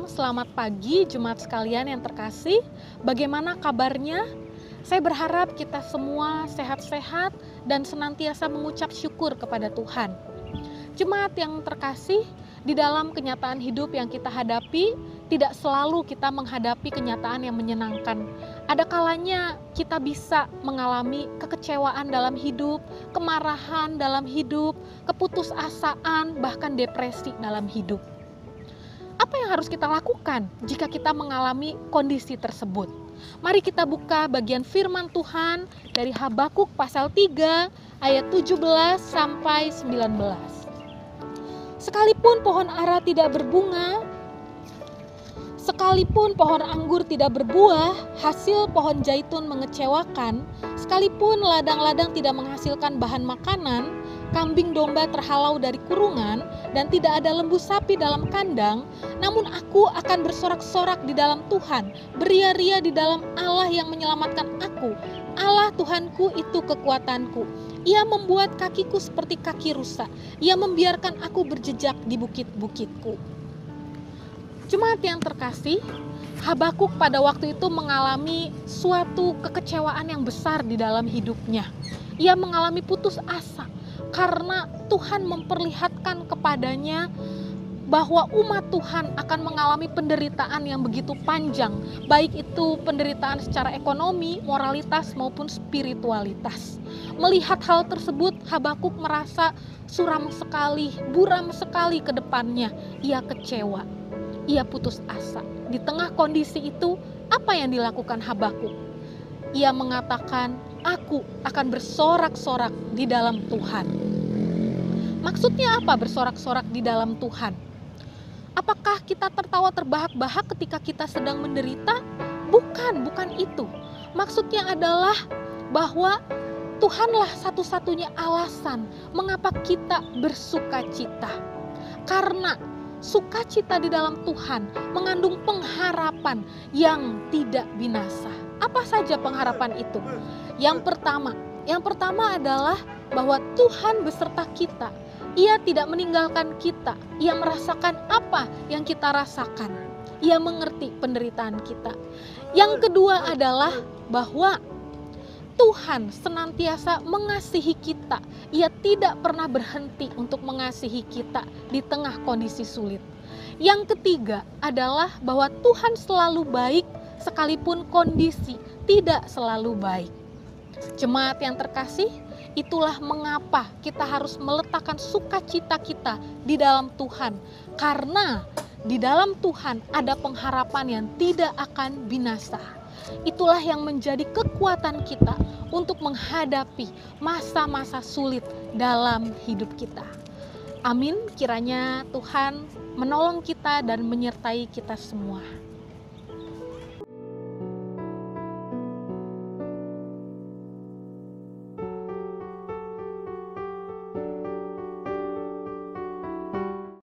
selamat pagi Jemaat sekalian yang terkasih. Bagaimana kabarnya? Saya berharap kita semua sehat-sehat dan senantiasa mengucap syukur kepada Tuhan. Jemaat yang terkasih, di dalam kenyataan hidup yang kita hadapi, tidak selalu kita menghadapi kenyataan yang menyenangkan. Ada kalanya kita bisa mengalami kekecewaan dalam hidup, kemarahan dalam hidup, keputusasaan, bahkan depresi dalam hidup. Apa yang harus kita lakukan jika kita mengalami kondisi tersebut? Mari kita buka bagian firman Tuhan dari Habakuk pasal 3 ayat 17 sampai 19. Sekalipun pohon ara tidak berbunga, sekalipun pohon anggur tidak berbuah, hasil pohon zaitun mengecewakan, sekalipun ladang-ladang tidak menghasilkan bahan makanan, kambing domba terhalau dari kurungan, dan tidak ada lembu sapi dalam kandang, namun aku akan bersorak-sorak di dalam Tuhan, beria-ria di dalam Allah yang menyelamatkan aku. Allah Tuhanku itu kekuatanku. Ia membuat kakiku seperti kaki rusa. Ia membiarkan aku berjejak di bukit-bukitku. Jemaat yang terkasih, Habakuk pada waktu itu mengalami suatu kekecewaan yang besar di dalam hidupnya. Ia mengalami putus asa karena Tuhan memperlihatkan kepadanya bahwa umat Tuhan akan mengalami penderitaan yang begitu panjang, baik itu penderitaan secara ekonomi, moralitas maupun spiritualitas. Melihat hal tersebut, Habakuk merasa suram sekali, buram sekali ke depannya. Ia kecewa, ia putus asa. Di tengah kondisi itu, apa yang dilakukan Habakuk? Ia mengatakan, aku akan bersorak-sorak di dalam Tuhan. Maksudnya apa bersorak-sorak di dalam Tuhan? Apakah kita tertawa terbahak-bahak ketika kita sedang menderita? Bukan itu. Maksudnya adalah bahwa Tuhanlah satu-satunya alasan mengapa kita bersukacita. Karena sukacita di dalam Tuhan mengandung pengharapan yang tidak binasa. Apa saja pengharapan itu? Yang pertama adalah bahwa Tuhan beserta kita. Ia tidak meninggalkan kita. Ia merasakan apa yang kita rasakan. Ia mengerti penderitaan kita. Yang kedua adalah bahwa Tuhan senantiasa mengasihi kita. Ia tidak pernah berhenti untuk mengasihi kita di tengah kondisi sulit. Yang ketiga adalah bahwa Tuhan selalu baik sekalipun kondisi tidak selalu baik. Jemaat yang terkasih, itulah mengapa kita harus meletakkan sukacita kita di dalam Tuhan. Karena di dalam Tuhan ada pengharapan yang tidak akan binasa. Itulah yang menjadi kekuatan kita untuk menghadapi masa-masa sulit dalam hidup kita. Amin, kiranya Tuhan menolong kita dan menyertai kita semua.